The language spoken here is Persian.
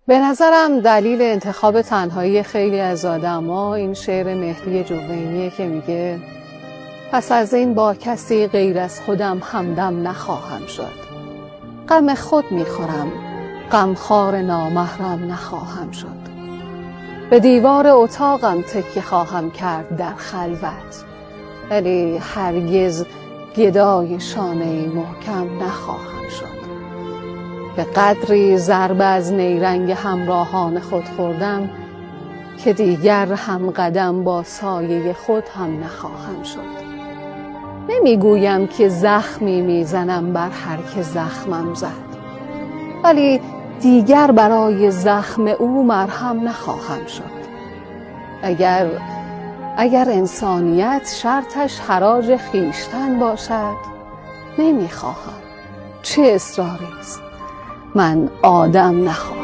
به نظرم دلیل انتخاب تنهایی خیلی از آدما این شعر مهدی جوینیه که میگه پس از این با کسی غیر از خودم همدم نخواهم شد. غم خود میخورم، غمخوار نامحرم نخواهم شد. به دیوار اتاقم تکیه خواهم کرد در خلوت، ولی هرگز گدای شانه محکم نخواهم شد. به قدری ضربه از نیرنگ همراهان خود خوردم که دیگر هم قدم با سایه خود هم نخواهم شد. نمیگویم که زخمی میزنم بر هر که زخمم زد، ولی دیگر برای زخم او مرهم نخواهم شد. اگر انسانیت شرطش حراج خویشتن باشد، نمیخواهم. چه اصراری است؟ من آدم نخواهم.